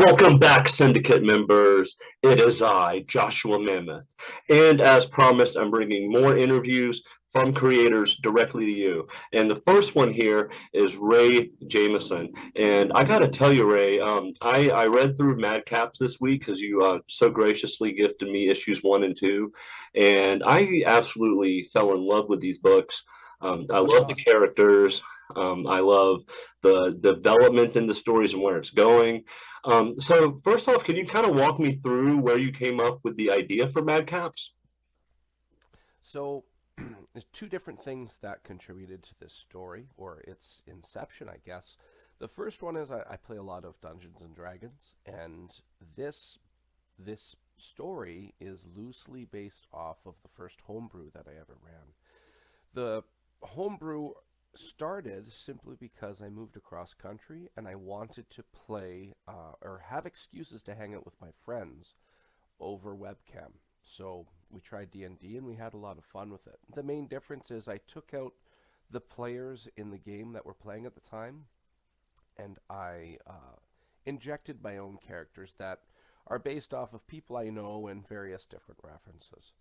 Welcome back, Syndicate members. It is I, Joshua Mammoth. And as promised, I'm bringing more interviews from creators directly to you. And the first one here is Ray Jamison. And I got to tell you, Ray, I read through Madcaps this week because you so graciously gifted me issues 1 and 2. And I absolutely fell in love with these books. I Right love the on. characters. I love the development in the stories and where it's going. So first off, can you kind of walk me through where you came up with the idea for Madcaps? So, there's two different things that contributed to this story, or its inception, I guess. The first one is I play a lot of Dungeons and Dragons, and this story is loosely based off of the first homebrew that I ever ran. The homebrew started simply because I moved across country and I wanted to play or have excuses to hang out with my friends over webcam. So we tried D&D and D and we had a lot of fun with it. The main difference is I took out the players in the game that were playing at the time and I injected my own characters that are based off of people I know and various different references.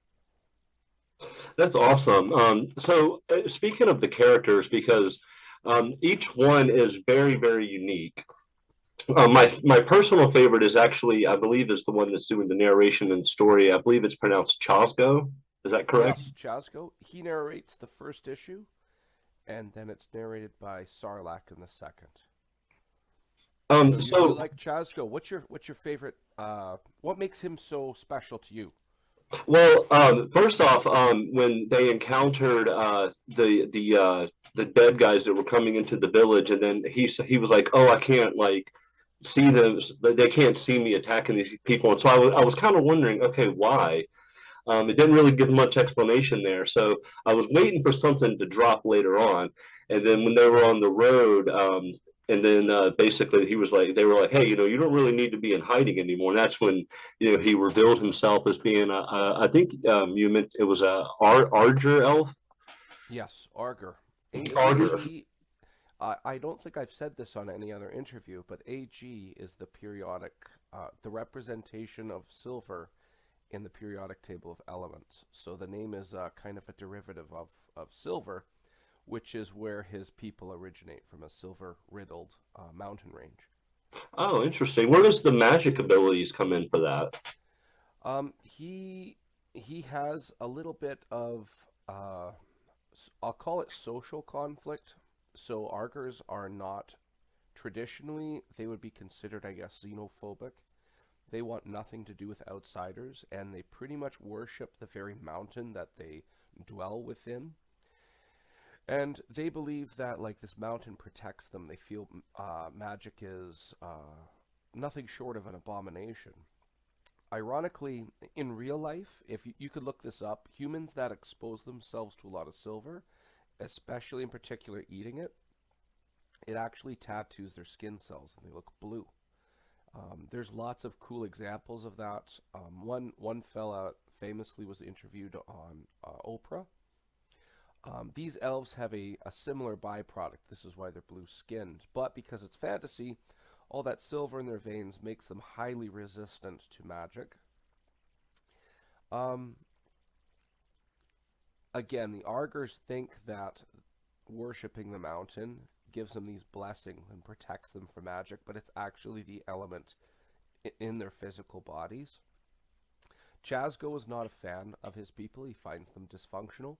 That's awesome. So speaking of the characters, because each one is very, very unique. My personal favorite is actually, I believe, is the one that's doing the narration and story. I believe it's pronounced Chazgo. Is that correct? Yes, Chazgo. He narrates the first issue, and then it's narrated by Sarlacc in the second. So you So like Chazgo? What's your favorite? What makes him so special to you? Well, first off, when they encountered the dead guys that were coming into the village, and then he was like, "Oh, I can't like see them. They can't see me attacking these people." And so I was kind of wondering, okay, why? It didn't really give much explanation there, so I was waiting for something to drop later on. And then when they were on the road, and then basically they were like, "Hey, you don't really need to be in hiding anymore." And that's when he revealed himself as being I think you meant it was a Arger elf. Yes, Arger. Arger. AG. I don't think I've said this on any other interview, but AG is the periodic, the representation of silver in the periodic table of elements. So the name is kind of a derivative of silver, which is where his people originate from, a silver riddled mountain range. Oh, interesting. Where does the magic abilities come in for that? He has a little bit of I'll call it social conflict. So Argers are not traditionally, they would be considered, I guess, xenophobic. They want nothing to do with outsiders, and they pretty much worship the very mountain that they dwell within. And they believe that, like, this mountain protects them. They feel magic is nothing short of an abomination. Ironically, in real life, if you could look this up, humans that expose themselves to a lot of silver, especially in particular eating it, it actually tattoos their skin cells and they look blue. There's lots of cool examples of that. One fella famously was interviewed on Oprah. These elves have a similar byproduct. This is why they're blue skinned. But because it's fantasy, all that silver in their veins makes them highly resistant to magic. Um, Again, the Argers think that worshipping the mountain gives them these blessings and protects them from magic, but it's actually the element in their physical bodies. Chazgo is not a fan of his people. He finds them dysfunctional,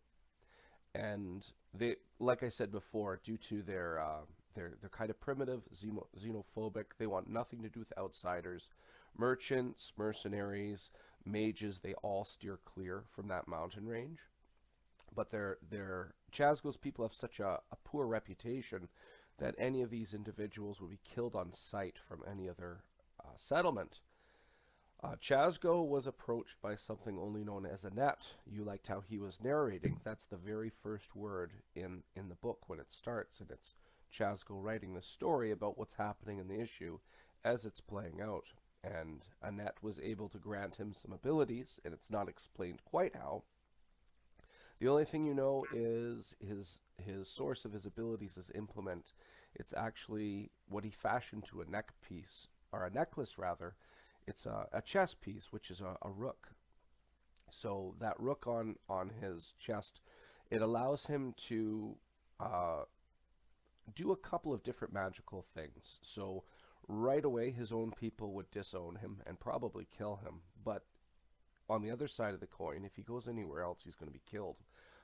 and they, like I said before, due to they're kind of primitive, xenophobic. They want nothing to do with outsiders. Merchants, mercenaries, mages, they all steer clear from that mountain range. But their Chazgo's people have such a poor reputation that any of these individuals would be killed on sight from any other settlement. Chazgo was approached by something only known as a net. You liked how he was narrating. That's the very first word in the book when it starts, and it's Chazgo writing the story about what's happening in the issue as it's playing out. And Annette was able to grant him some abilities, and it's not explained quite how. The only thing you know is his source of his abilities is implement. It's actually what he fashioned to a neck piece or a necklace rather. It's a chess piece, which is a rook. So that rook on his chest, it allows him to do a couple of different magical things. So right away, his own people would disown him and probably kill him. But on the other side of the coin, if he goes anywhere else, he's going to be killed.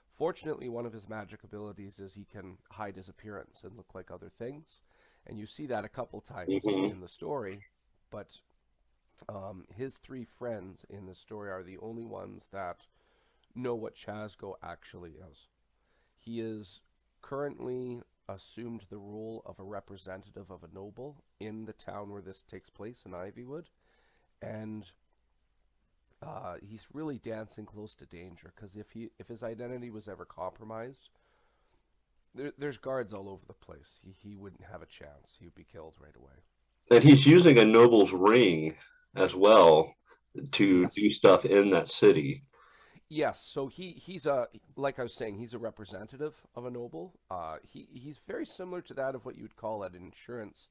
Fortunately, one of his magic abilities is he can hide his appearance and look like other things. And you see that a couple times Hmm. in the story. But his three friends in the story are the only ones that know what Chazg actually is. He is currently assumed the role of a representative of a noble in the town where this takes place in Ivywood, and he's really dancing close to danger because if his identity was ever compromised, there's guards all over the place. He wouldn't have a chance. He would be killed right away. And he's using a noble's ring as well to Yes. do stuff in that city. Yes, so he's a, like I was saying, he's a representative of a noble. He's very similar to that of what you would call an insurance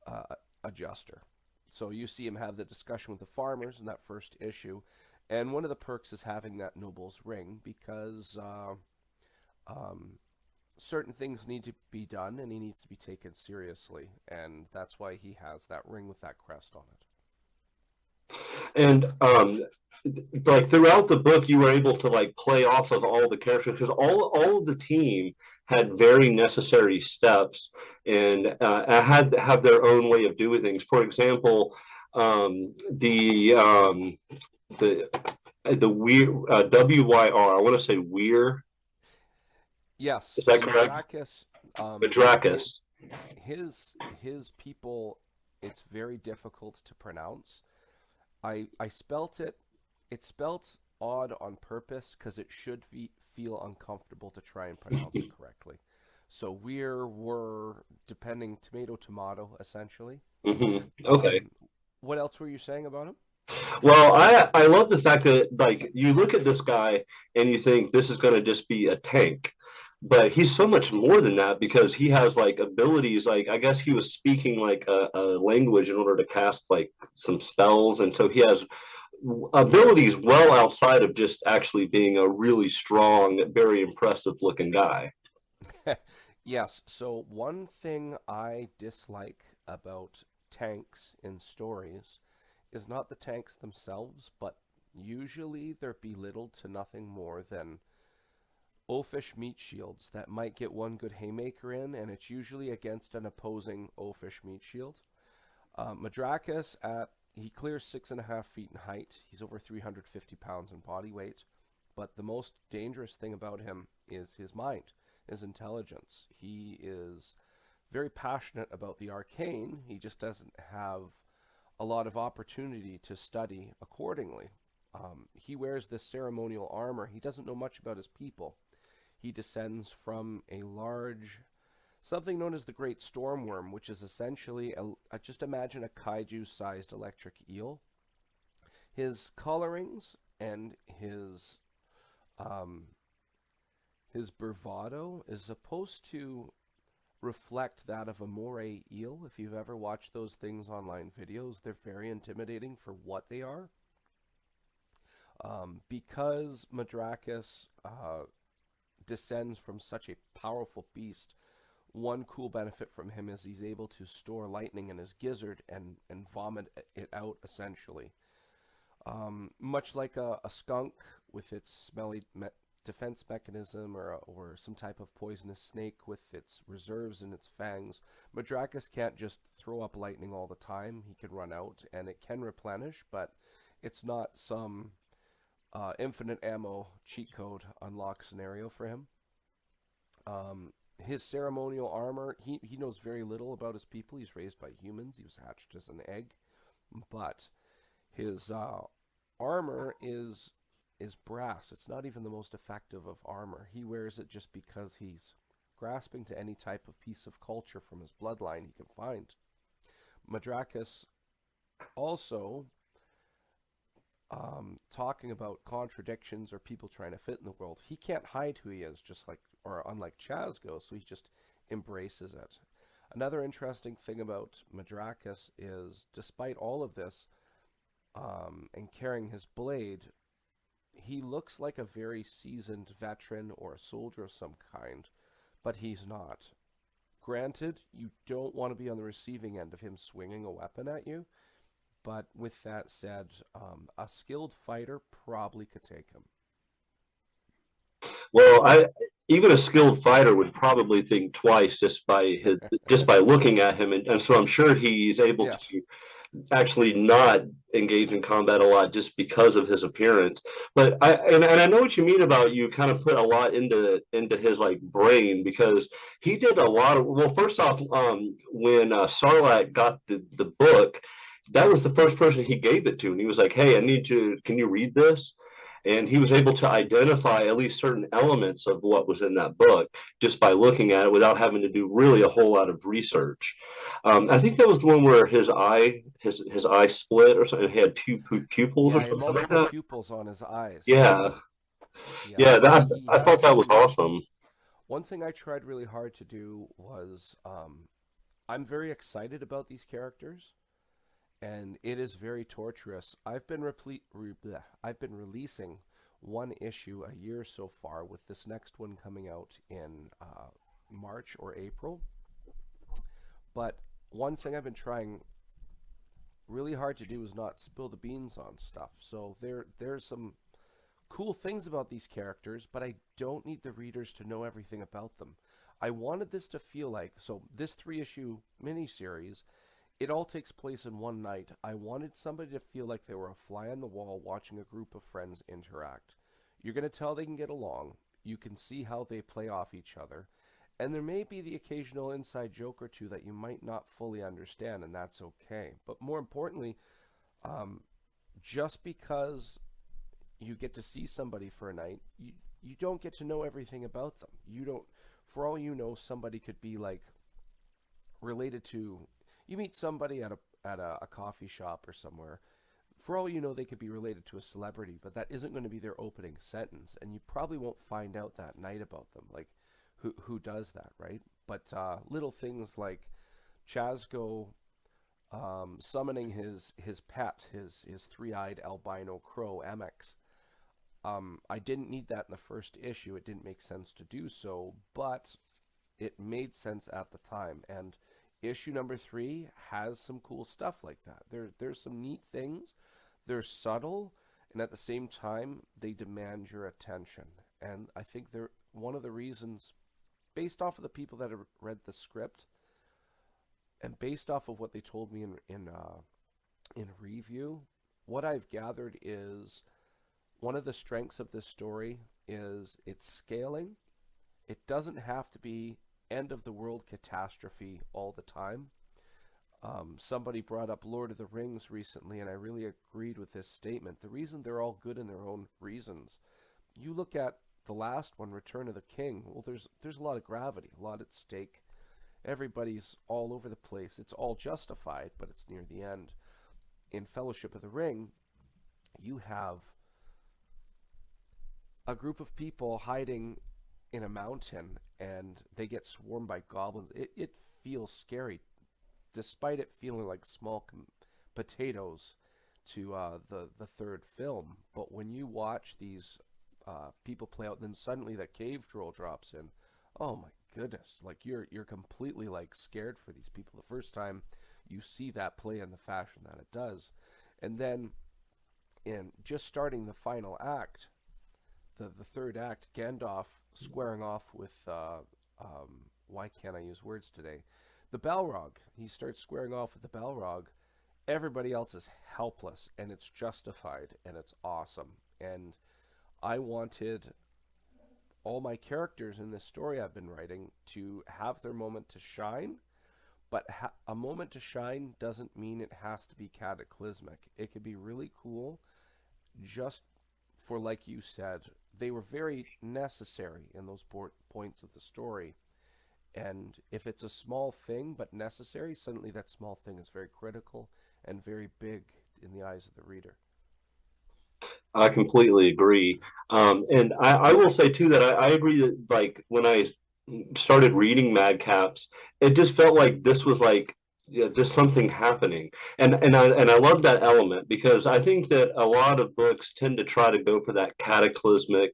uh, adjuster. So you see him have the discussion with the farmers in that first issue, and one of the perks is having that noble's ring because um, certain things need to be done, and he needs to be taken seriously, and that's why he has that ring with that crest on it. And like throughout the book, you were able to like play off of all the characters because all of the team had very necessary steps and had to have their own way of doing things. For example, the the weir WYR. I want to say weir. Yes, Is so that correct? Madrakas, his, Madrakas. his people, it's very difficult to pronounce. I spelt it. It's spelt odd on purpose because it should feel uncomfortable to try and pronounce it correctly. So were depending tomato tomato essentially. Okay. Um, what else were you saying about him? Well, I love the fact that like you look at this guy and you think this is going to just be a tank, but he's so much more than that because he has like abilities. Like I guess he was speaking like a language in order to cast like some spells, and so he has abilities well outside of just actually being a really strong, very impressive looking guy. Yes. So one thing I dislike about tanks in stories is not the tanks themselves, but usually they're belittled to nothing more than oafish meat shields that might get one good haymaker in, and it's usually against an opposing oafish meat shield. Madrakas he clears 6.5 feet in height. He's over 350 pounds in body weight. But the most dangerous thing about him is his mind, his intelligence. He is very passionate about the arcane. He just doesn't have a lot of opportunity to study accordingly. He wears this ceremonial armor. He doesn't know much about his people. He descends from a large, something known as the Great Stormworm, which is essentially just imagine a kaiju-sized electric eel. His colorings and um, his bravado is supposed to reflect that of a moray eel. If you've ever watched those things online videos, they're very intimidating for what they are. Because Madrakas descends from such a powerful beast, one cool benefit from him is he's able to store lightning in his gizzard and vomit it out essentially. Much like a skunk with its smelly defense mechanism or some type of poisonous snake with its reserves in its fangs, Madrakas can't just throw up lightning all the time. He can run out and it can replenish, but it's not some infinite ammo cheat code unlock scenario for him. His ceremonial armor, he knows very little about his people. He's raised by humans. He was hatched as an egg. But his armor is brass. It's not even the most effective of armor. He wears it just because he's grasping to any type of piece of culture from his bloodline he can find. Madrakas also, talking about contradictions or people trying to fit in the world, he can't hide who he is, just like, or unlike Chazgo, so he just embraces it. Another interesting thing about Madraas is, despite all of this, and carrying his blade, he looks like a very seasoned veteran or a soldier of some kind, but he's not. Granted, you don't want to be on the receiving end of him swinging a weapon at you, but with that said, a skilled fighter probably could take him. Well, I even a skilled fighter would probably think twice just by looking at him, and so I'm sure he's able Yes. to actually not engage in combat a lot just because of his appearance. But and I know what you mean about you kind of put a lot into his like brain because he did a lot of well. First off, when Sarlacc got the book, that was the first person he gave it to, and he was like, "Hey, I need to. Can you read this?" And he was able to identify at least certain elements of what was in that book just by looking at it without having to do really a whole lot of research. I think that was the one where his eye split or something. He had two pupils Yeah, or he had something like multiple that. pupils on his eyes. Yeah, Yeah, yeah. he I has thought that was some. awesome. One thing I tried really hard to do was, I'm very excited about these characters, and it is very torturous. I've been releasing one issue a year so far, with this next one coming out in March or April. But one thing I've been trying really hard to do is not spill the beans on stuff. So there's some cool things about these characters, but I don't need the readers to know everything about them. I wanted this to feel like, so this 3 issue miniseries, it all takes place in one night. I wanted somebody to feel like they were a fly on the wall watching a group of friends interact. You're going to tell they can get along. You can see how they play off each other. And there may be the occasional inside joke or two that you might not fully understand, and that's okay. But more importantly, um, just because you get to see somebody for a night, you don't get to know everything about them. You don't, for all you know, somebody could be like related to, you meet somebody at a coffee shop or somewhere. For all you know, they could be related to a celebrity, but that isn't going to be their opening sentence, and you probably won't find out that night about them. Like, who does that, right? But little things like Chazg summoning his pet, his three-eyed albino crow Mx. I didn't need that in the first issue. It didn't make sense to do so, but it made sense at the time. And issue number 3 has some cool stuff like that. There's some neat things. They're subtle, and at the same time, they demand your attention. And I think they're one of the reasons, based off of the people that have read the script, and based off of what they told me in review, what I've gathered is one of the strengths of this story is its scaling. It doesn't have to be end of the world catastrophe all the time. Somebody brought up Lord of the Rings recently, and I really agreed with this statement. The reason they're all good in their own reasons. You look at the last one, Return of the King. Well, there's a lot of gravity, a lot at stake. Everybody's all over the place. It's all justified, but it's near the end. In Fellowship of the Ring, you have a group of people hiding in a mountain, and they get swarmed by goblins. It feels scary, despite it feeling like small potatoes to the third film. But when you watch these people play out, then suddenly that cave troll drops in. Oh my goodness! Like you're completely like scared for these people the first time you see that play in the fashion that it does, and then in just starting the final act, the third act, Gandalf squaring off with why can't I use words today? The Balrog. He starts squaring off with the Balrog. Everybody else is helpless, and it's justified, and it's awesome. And I wanted all my characters in this story I've been writing to have their moment to shine, but a moment to shine doesn't mean it has to be cataclysmic. It could be really cool just for, like you said, they were very necessary in those points of the story. And if it's a small thing but necessary, suddenly that small thing is very critical and very big in the eyes of the reader. I completely agree. And I will say too that I agree that like when I started reading Madcaps, it just felt like this was like, yeah, just something happening, and I love that element because I think that a lot of books tend to try to go for that cataclysmic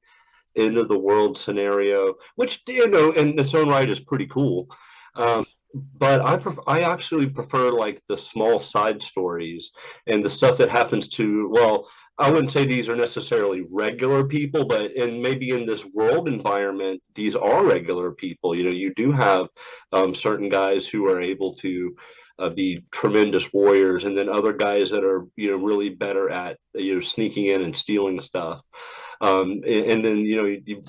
end of the world scenario, which in its own right is pretty cool. Um, Yes. but I actually prefer like the small side stories and the stuff that happens to, well, I wouldn't say these are necessarily regular people, but maybe in this world environment, these are regular people. You do have certain guys who are able to be tremendous warriors, and then other guys that are really better at sneaking in and stealing stuff. And then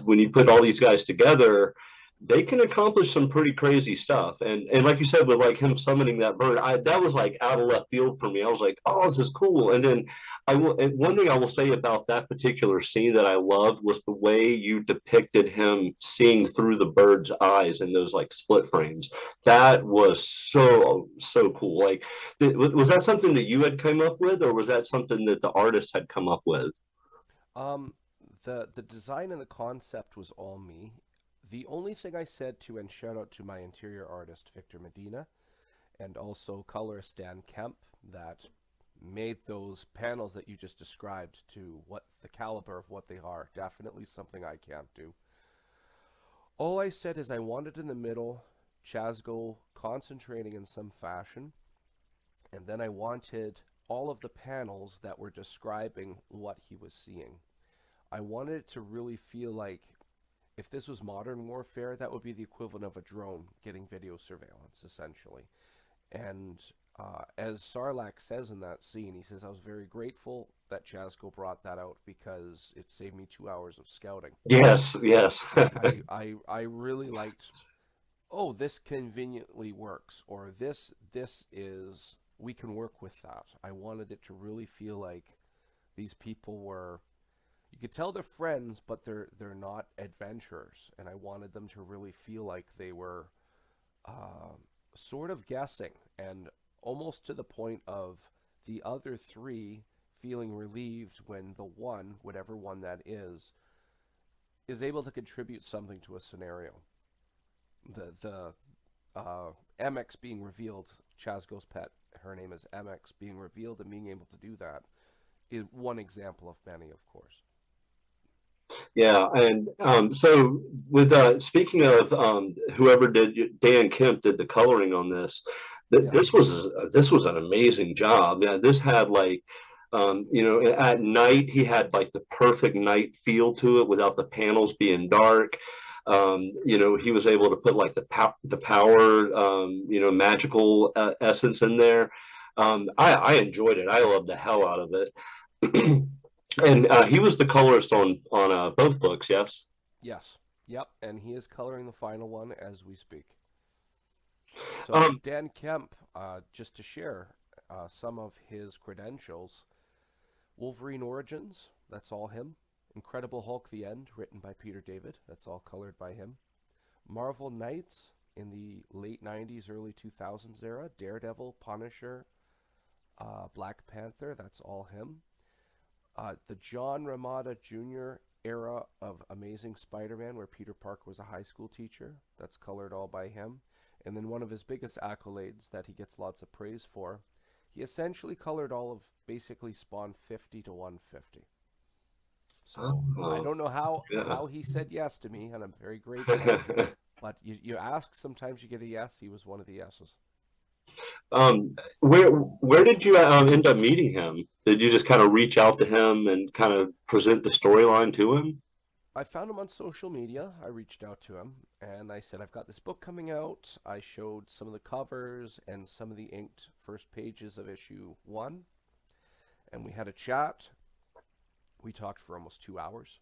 when you put all these guys together, they can accomplish some pretty crazy stuff. And like you said, with like him summoning that bird, that was like out of left field for me. I was like, oh, this is cool. And then and one thing I will say about that particular scene that I loved was the way you depicted him seeing through the bird's eyes in those like split frames. That was so cool. Like, was that something that you had come up with, or was that something that the artist had come up with? Um, the design and the concept was all me. The only thing I said to, and shout out to my interior artist Victor Medina, and also colorist Dan Kemp, that made those panels that you just described to what the caliber of what they are. Definitely something I can't do. All I said is I wanted in the middle Chazg concentrating in some fashion, and then I wanted all of the panels that were describing what he was seeing. I wanted it to really feel like if this was modern warfare, that would be the equivalent of a drone getting video surveillance, essentially. And as Sarlacc says in that scene, he says, I was very grateful that Chazg brought that out because it saved me 2 hours of scouting. Yes, yes. I really liked, oh, this conveniently works, or this is, we can work with that. I wanted it to really feel like these people were, you could tell they're friends, but they're not adventurers, and I wanted them to really feel like they were uh, sort of guessing, and almost to the point of the other three feeling relieved when the one, whatever one that is able to contribute something to a scenario. The MX being revealed, Chazgo's pet, her name is MX, being revealed and being able to do that is one example of many, of course. Yeah, and so with speaking of whoever did, Dan Kemp did the coloring on this. Yes. This was an amazing job. Yeah, this had like at night he had like the perfect night feel to it without the panels being dark. He was able to put like the power magical essence in there. I enjoyed it. I loved the hell out of it. And he was the colorist on both books, yes. Yes. Yep. And he is coloring the final one as we speak. So Um, Dan Kemp, just to share some of his credentials: Wolverine Origins, that's all him. Incredible Hulk: The End, written by Peter David, that's all colored by him. Marvel Knights in the late '90s, early 2000s era, Daredevil, Punisher, Black Panther, that's all him. The John Ramada Jr. era of Amazing Spider-Man, where Peter Parker was a high school teacher, that's colored all by him. And then one of his biggest accolades that he gets lots of praise for, he essentially colored all of basically Spawn 50 to 150. So I oh, don't know yeah. how he said yes to me, and I'm very grateful. But you ask, sometimes you get a yes. He was one of the yeses. Where did you end up meeting him? Did you just kind of reach out to him and kind of present the storyline to him? I found him on social media. I reached out to him and I said, I've got this book coming out. I showed some of the covers and some of the inked first pages of issue one. And we had a chat. We talked for almost 2 hours.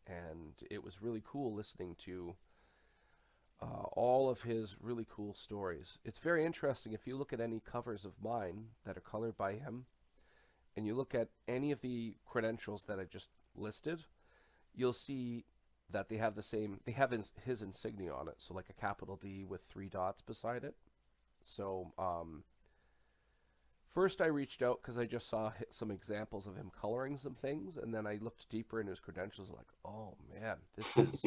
And it was really cool listening to all of his really cool stories. It's very interesting if you look at any covers of mine that are colored by him, and you look at any of the credentials that I just listed, you'll see that they have the same, they have his insignia on it. So like a capital D with 3 dots beside it. So first I reached out because I just saw some examples of him coloring some things, and then I looked deeper into his credentials, like, oh man, this is.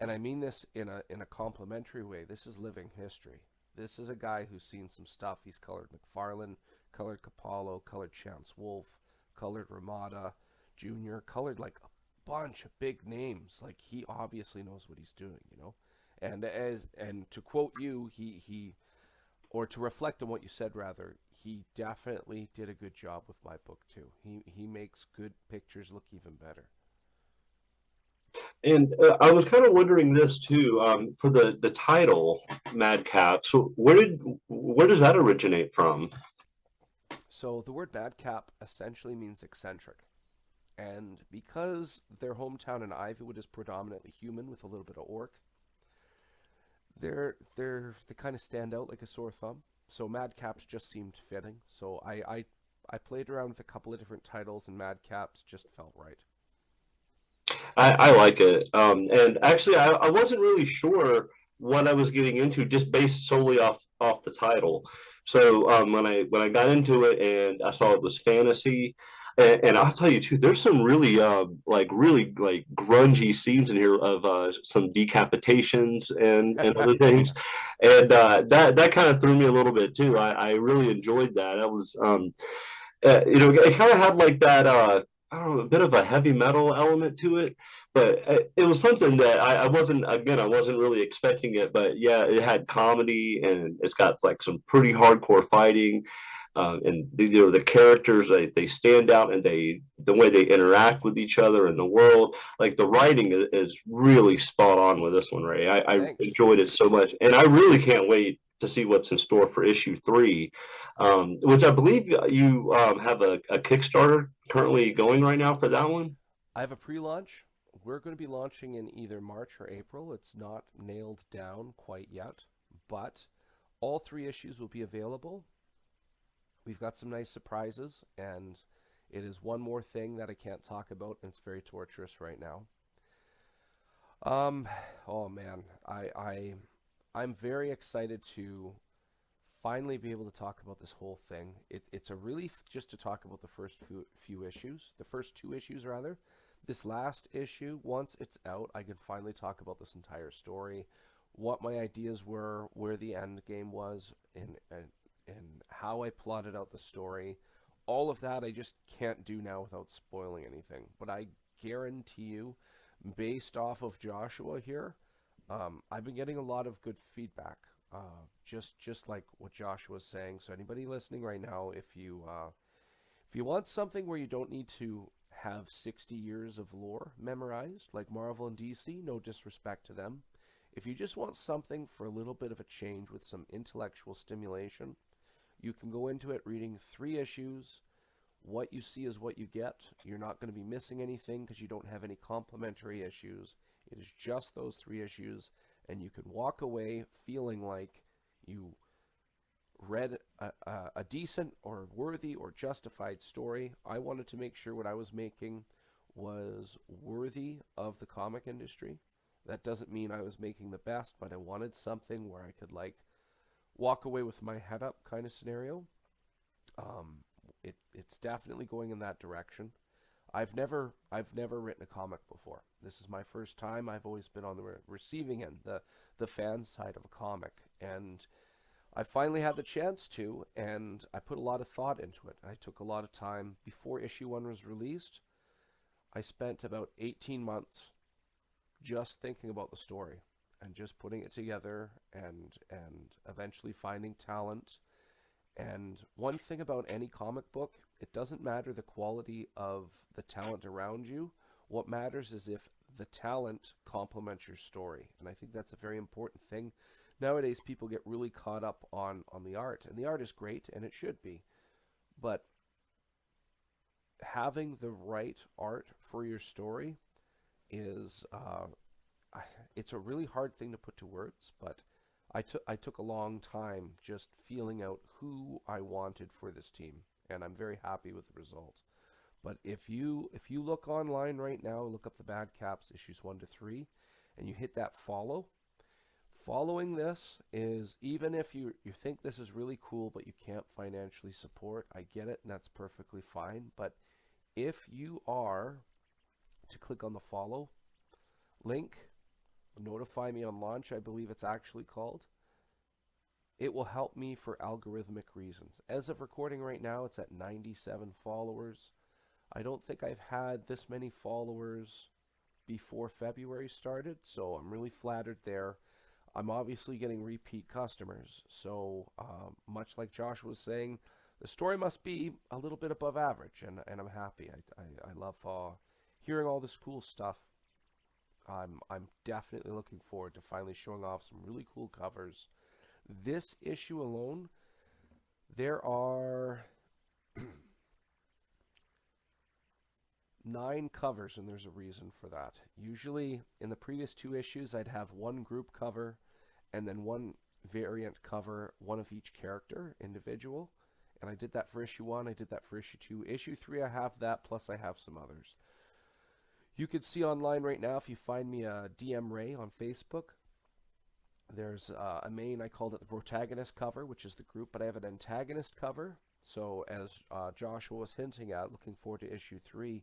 and I mean this in a complimentary way. This is living history. This is a guy who's seen some stuff. He's colored McFarlane, colored Capallo, colored Chance Wolf, colored Ramada Jr., colored like a bunch of big names. Like, he obviously knows what he's doing, you know. And to quote you, he or to reflect on what you said rather, he definitely did a good job with my book too. He makes good pictures look even better. And I was kind of wondering this too, for the title Madcaps. So where does that originate from? So the word madcap essentially means eccentric. And because their hometown in Ivywood is predominantly human with a little bit of orc, they kind of stand out like a sore thumb. So Madcaps just seemed fitting. So I played around with a couple of different titles, and Madcaps just felt right. I like it. And actually, I wasn't really sure what I was getting into just based solely off the title. So when I got into it and I saw it was fantasy, and I'll tell you too, there's some really really like grungy scenes in here of some decapitations and other things, and that kind of threw me a little bit too. I really enjoyed that. I was you know, it kind of had like that I don't know, a bit of a heavy metal element to it, but it was something that I wasn't, again, I wasn't really expecting it. But yeah, it had comedy and it's got like some pretty hardcore fighting. And you know, the characters, they stand out, and the way they interact with each other in the world, like the writing is really spot on with this one, Ray. I Thanks. enjoyed it so much, and I really can't wait to see what's in store for issue 3, which I believe you have a Kickstarter currently going right now for that one. I have a pre-launch. We're going to be launching in either March or April. It's not nailed down quite yet, but all 3 issues will be available. We've got some nice surprises, and it is one more thing that I can't talk about, and it's very torturous right now. Um, oh man, I'm very excited to finally be able to talk about this whole thing. It's a relief just to talk about the first few issues, the first 2 issues rather. This last issue, once it's out, I can finally talk about this entire story, what my ideas were, where the end game was, and how I plotted out the story. All of that I just can't do now without spoiling anything. But I guarantee you, based off of Joshua here, I've been getting a lot of good feedback. Just like what Joshua was saying. So anybody listening right now, if you want something where you don't need to have 60 years of lore memorized, like Marvel and DC, no disrespect to them. If you just want something for a little bit of a change with some intellectual stimulation, you can go into it reading 3 issues. What you see is what you get. You're not going to be missing anything because you don't have any complementary issues. It is just those 3 issues, and you can walk away feeling like you read a decent or worthy or justified story. I wanted to make sure what I was making was worthy of the comic industry. That doesn't mean I was making the best, but I wanted something where I could like walk away with my head up kind of scenario. It's definitely going in that direction. I've never written a comic before. This is my first time. I've always been on the receiving end, the fan side of a comic, and I finally had the chance to, and I put a lot of thought into it. I took a lot of time before issue 1 was released. I spent about 18 months just thinking about the story and just putting it together and eventually finding talent. And one thing about any comic book, it doesn't matter the quality of the talent around you. What matters is if the talent complements your story. And I think that's a very important thing. Nowadays, people get really caught up on the art. And the art is great, and it should be. But having the right art for your story is it's a really hard thing to put to words, but I took a long time just feeling out who I wanted for this team, and I'm very happy with the result. But if you look online right now, look up the Madcaps issues 1 to 3, and you hit that follow. Following this is, even if you think this is really cool but you can't financially support, I get it, and that's perfectly fine. But if you are to click on the follow link, Notify Me on Launch, I believe it's actually called. It will help me for algorithmic reasons. As of recording right now, it's at 97 followers. I don't think I've had this many followers before February started, so I'm really flattered there. I'm obviously getting repeat customers, so much like Josh was saying, the story must be a little bit above average, and I'm happy. I love hearing all this cool stuff. I'm definitely looking forward to finally showing off some really cool covers. This issue alone, there are 9 covers, and there's a reason for that. Usually, in the previous 2 issues, I'd have one group cover, and then one variant cover, one of each character, individual. And I did that for issue 1, I did that for issue 2. Issue 3, I have that, plus I have some others. You can see online right now, if you find me a DM Ray on Facebook, there's a main, I called it the protagonist cover, which is the group, but I have an antagonist cover. So as Joshua was hinting at, looking forward to issue 3.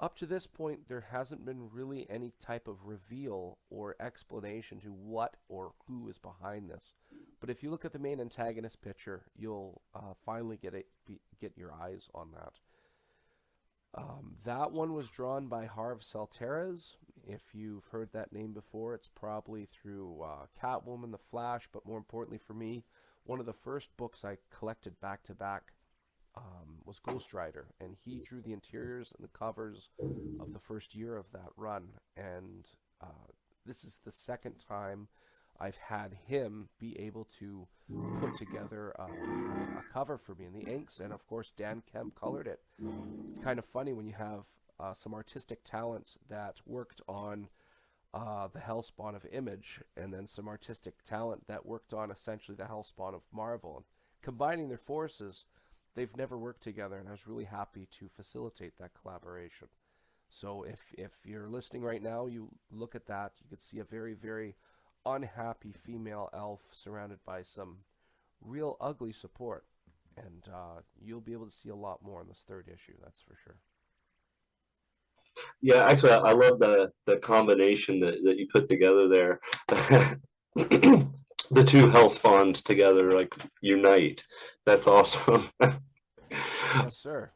Up to this point, there hasn't been really any type of reveal or explanation to what or who is behind this. But if you look at the main antagonist picture, you'll finally get your eyes on that. That one was drawn by Harv Salterez. If you've heard that name before, it's probably through Catwoman, The Flash, but more importantly for me, one of the first books I collected back-to-back was Ghost Rider, and he drew the interiors and the covers of the first year of that run, and this is the second time I've had him be able to put together a cover for me, and the inks, and of course Dan Kemp colored it. It's kind of funny when you have some artistic talent that worked on the Hellspawn of Image, and then some artistic talent that worked on essentially the Hellspawn of Marvel. And combining their forces, they've never worked together, and I was really happy to facilitate that collaboration. So if you're listening right now, you look at that, you could see a very, very unhappy female elf surrounded by some real ugly support. And you'll be able to see a lot more in this 3rd issue, that's for sure. Yeah, actually, I love the combination that you put together there. The 2 hell spawns together, like, unite. That's awesome. Yes, sir.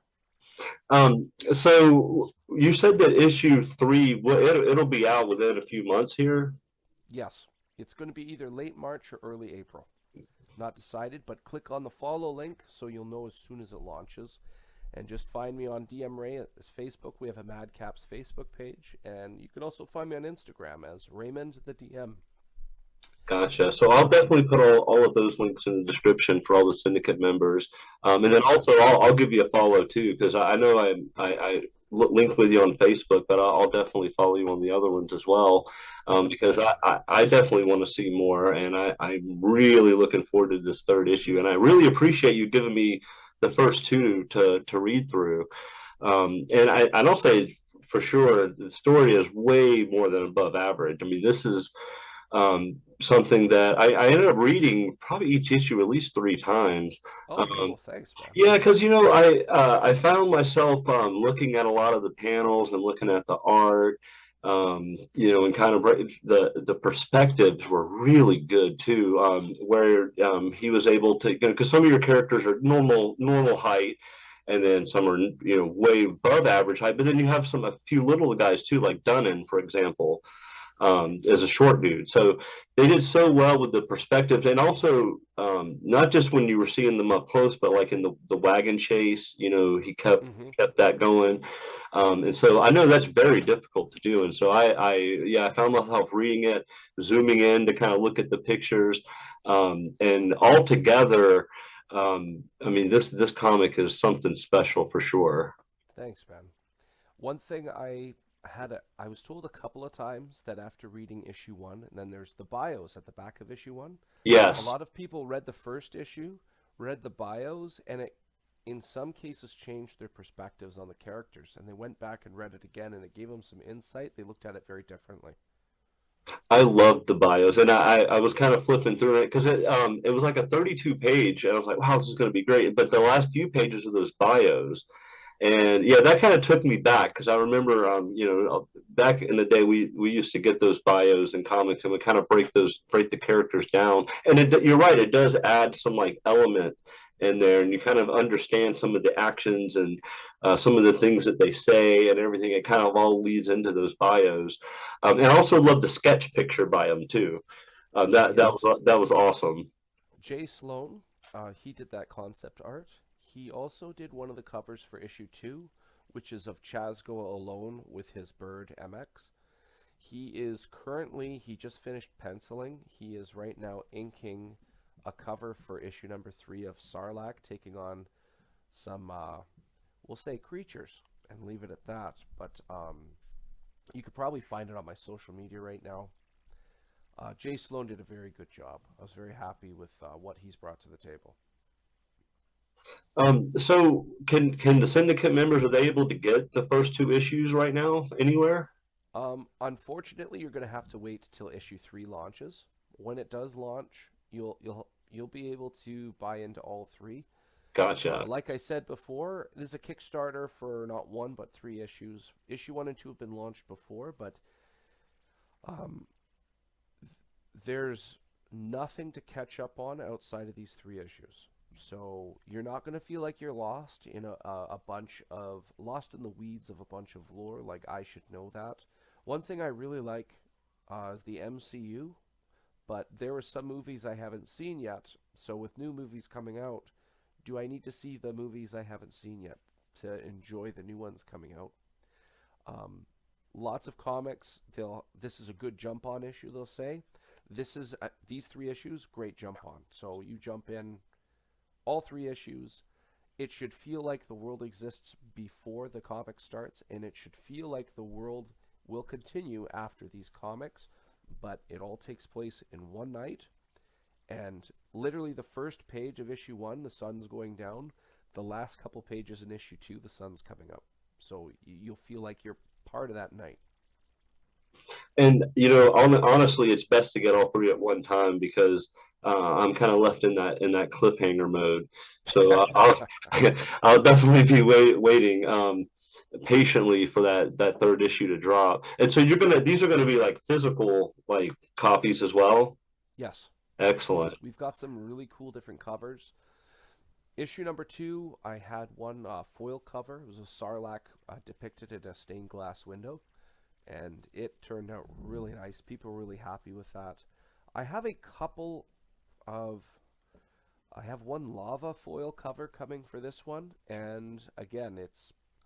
So you said that issue 3, well, it'll be out within a few months here? Yes. It's going to be either late March or early April. Not decided, but click on the follow link so you'll know as soon as it launches. And just find me on DM Ray at Facebook. We have a Madcaps Facebook page. And you can also find me on Instagram as Raymond the DM. Gotcha. So I'll definitely put all of those links in the description for all the syndicate members. And then also I'll give you a follow too, because I know I linked with you on Facebook, but I'll definitely follow you on the other ones as well, because I definitely want to see more, and I'm really looking forward to this 3rd issue, and I really appreciate you giving me the first 2 to read through. And I'll say for sure the story is way more than above average. I mean, this is something that I ended up reading probably each issue at least 3 times. Oh, cool. Thanks, man. Yeah, because I found myself looking at a lot of the panels and looking at the art, and kind of the perspectives were really good too. Where he was able to, because some of your characters are normal height, and then some are way above average height. But then you have a few little guys too, like Dunnan, for example, as a short dude. So they did so well with the perspectives, and also not just when you were seeing them up close, but like in the wagon chase, he kept that going. And so I know that's very difficult to do. And so I found myself reading it, zooming in to kind of look at the pictures, and all together, I mean, this comic is something special for sure. Thanks, man. One thing I was told a couple of times that after reading issue 1, and then there's the bios at the back of issue 1. Yes. A lot of people read the first issue, read the bios, and it, in some cases, changed their perspectives on the characters. And they went back and read it again, and it gave them some insight. They looked at it very differently. I loved the bios, and I was kind of flipping through it because it was like a 32 page, and I was like, wow, this is going to be great. But the last few pages of those bios, And yeah, that kind of took me back because I remember, back in the day, we used to get those bios and comics, and we kind of break the characters down. And you're right, it does add some like element in there, and you kind of understand some of the actions and some of the things that they say and everything. It kind of all leads into those bios. And I also love the sketch picture by them too. Yes. That was awesome. Jay Sloan, he did that concept art. He also did one of the covers for issue 2, which is of Chazg alone with his bird MX. He just finished penciling. He is right now inking a cover for issue number 3 of Sarlacc, taking on some, we'll say, creatures, and leave it at that. But you could probably find it on my social media right now. Jay Sloan did a very good job. I was very happy with what he's brought to the table. So can the syndicate members, are they able to get the first 2 issues right now anywhere? Unfortunately, you're going to have to wait till issue 3 launches. When it does launch, you'll be able to buy into all 3. Gotcha. Like I said before, there's a Kickstarter for not 1 but 3 issues. Issue 1 and 2 have been launched before, but um, there's nothing to catch up on outside of these 3 issues. So you're not going to feel like you're lost in lost in the weeds of a bunch of lore. Like, I should know that. One thing I really like is the MCU, but there are some movies I haven't seen yet. So with new movies coming out, do I need to see the movies I haven't seen yet to enjoy the new ones coming out? Lots of comics. This is a good jump on issue, they'll say. These 3 issues, great jump on. So you jump in all 3 issues. It should feel like the world exists before the comic starts, and it should feel like the world will continue after these comics, but it all takes place in one night. And literally the first page of issue 1, the sun's going down. The last couple pages in issue 2, the sun's coming up. So you'll feel like you're part of that night. And honestly, it's best to get all 3 at one time because I'm kind of left in that cliffhanger mode. So I'll definitely be waiting patiently for that third issue to drop. And so these are gonna be like physical like copies as well. Yes. Excellent. We've got some really cool different covers. Issue number 2, I had one foil cover. It was a Sarlacc depicted in a stained glass window, and it turned out really nice. People were really happy with that. I have I have one lava foil cover coming for this one, and again,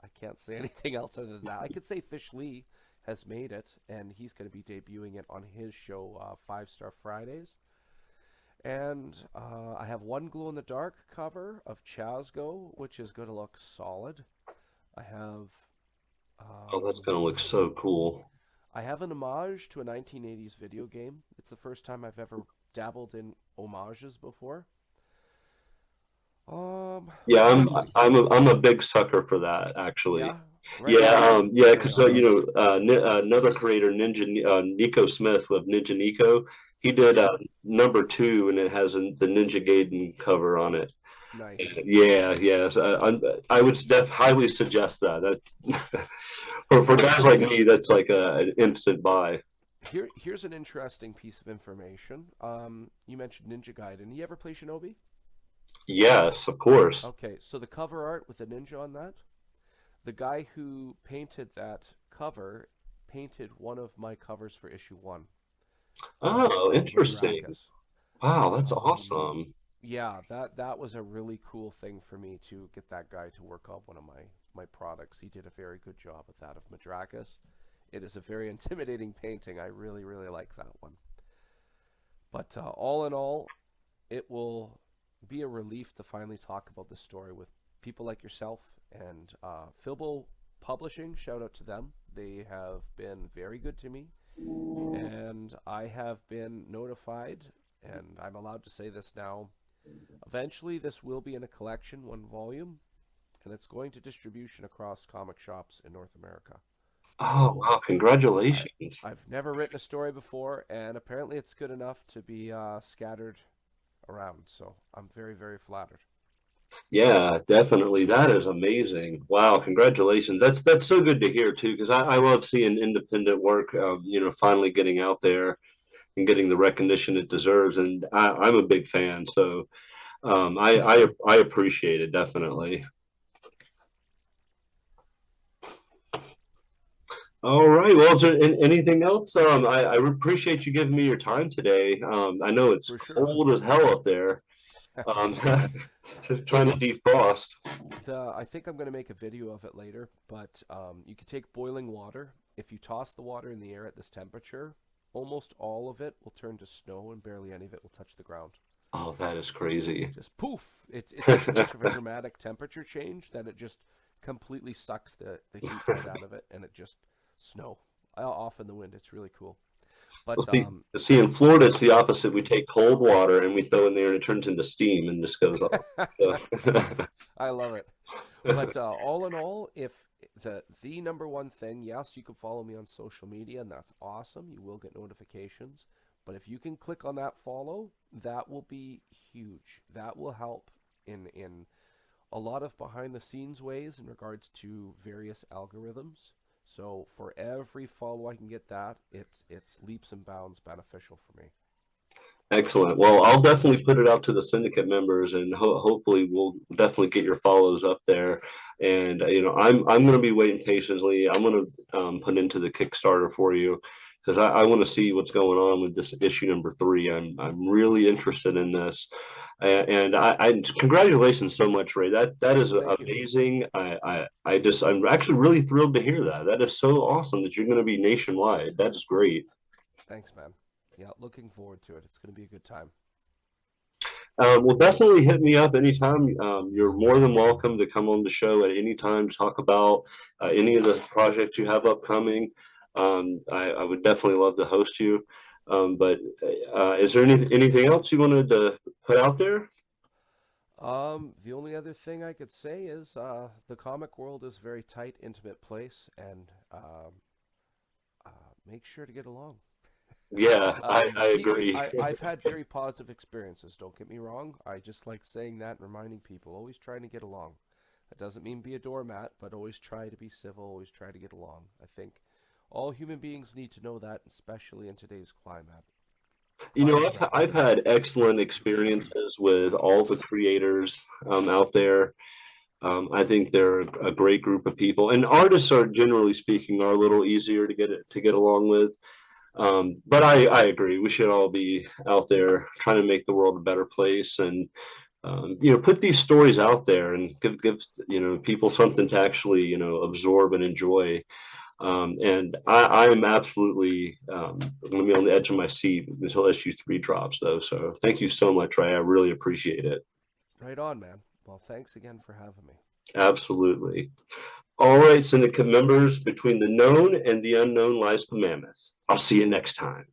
I can't say anything else other than that. I could say Fish Lee has made it, and he's going to be debuting it on his show, 5-Star Fridays. And I have one glow-in-the-dark cover of Chazg, which is going to look solid. I have... Oh, that's going to look so cool. I have an homage to a 1980s video game. It's the first time I've ever dabbled in homages before. Yeah, I'm a big sucker for that, actually. Yeah, right. Yeah, because another creator, Nico Smith with Ninja Nico, he did number 2, and it has the Ninja Gaiden cover on it. Nice. Yeah, yes, I would highly suggest that. For guys like me, that's like an instant buy. Here's an interesting piece of information. You mentioned Ninja Gaiden. You ever play Shinobi? Yes, of course. Okay, so the cover art with the ninja on that, the guy who painted that cover painted one of my covers for issue 1. Oh, interesting. Madraas. Wow, that's awesome. Yeah, that was a really cool thing for me to get that guy to work on one of my products. He did a very good job with that of Madraas. It is a very intimidating painting. I really, really like that one. But all in all, it will be a relief to finally talk about this story with people like yourself and Filbo Publishing. Shout out to them. They have been very good to me, and I have been notified, and I'm allowed to say this now. Eventually, this will be in a collection, 1 volume, and it's going to distribution across comic shops in North America. Oh, wow, congratulations. I've never written a story before, and apparently it's good enough to be scattered around, so I'm very, very flattered. Yeah, definitely. That is amazing. Wow, congratulations. That's so good to hear too, because I love seeing independent work, finally getting out there and getting the recognition it deserves. And I'm a big fan, so I appreciate it definitely. All right. Well, is there anything else? I appreciate you giving me your time today. I know it's For sure, man. cold as hell up there. Um, trying to If defrost. I think I'm going to make a video of it later, but you can take boiling water. If you toss the water in the air at this temperature, almost all of it will turn to snow and barely any of it will touch the ground. Oh, that is crazy. Just poof! It's such much of a dramatic temperature change that it just completely sucks the heat right out of it, and it just snow off in the wind. It's really cool. Well, But see, in Florida, it's the opposite. We take cold water and we throw in there, and it turns into steam and just goes off. So, I love it. But all in all, if the number one thing, yes, you can follow me on social media, and that's awesome. You will get notifications. But if you can click on that follow, that will be huge. That will help in a lot of behind the scenes ways in regards to various algorithms. So for every follow I can get that, it's leaps and bounds beneficial for me. excellent. Well, I'll definitely put it out to the syndicate members, and hopefully, we'll definitely get your follows up there. And I'm going to be waiting patiently. I'm going to put into the Kickstarter for you because I want to see what's going on with this issue number three. I'm really interested in this, and I congratulations so much, Ray. That is Thank you. amazing. I'm actually really thrilled to hear that. That is so awesome that you're going to be nationwide. That is great. Thanks, man. Yeah, looking forward to it. It's going to be a good time. Well, definitely hit me up anytime. You're more than welcome to come on the show at any time to talk about any of the projects you have upcoming. I would definitely love to host you. But is there anything else you wanted to put out there? The only other thing I could say is the comic world is a very tight, intimate place, and make sure to get along. Yeah, I agree. I've had very positive experiences. Don't get me wrong. I just like saying that and reminding people, always trying to get along. That doesn't mean be a doormat, but always try to be civil. Always try to get along. I think all human beings need to know that, especially in today's climate right now. I've had excellent experiences with all the creators out there. I think they're a great group of people, and artists are generally speaking are a little easier to get along with. But I agree. We should all be out there trying to make the world a better place, and put these stories out there and give people something to actually absorb and enjoy. And I'm absolutely going to be on the edge of my seat until issue three drops, though. So thank you so much, Ray. I really appreciate it. Right on, man. Well, thanks again for having me. Absolutely. All right, syndicate members, between the known and the unknown lies the mammoth. I'll see you next time.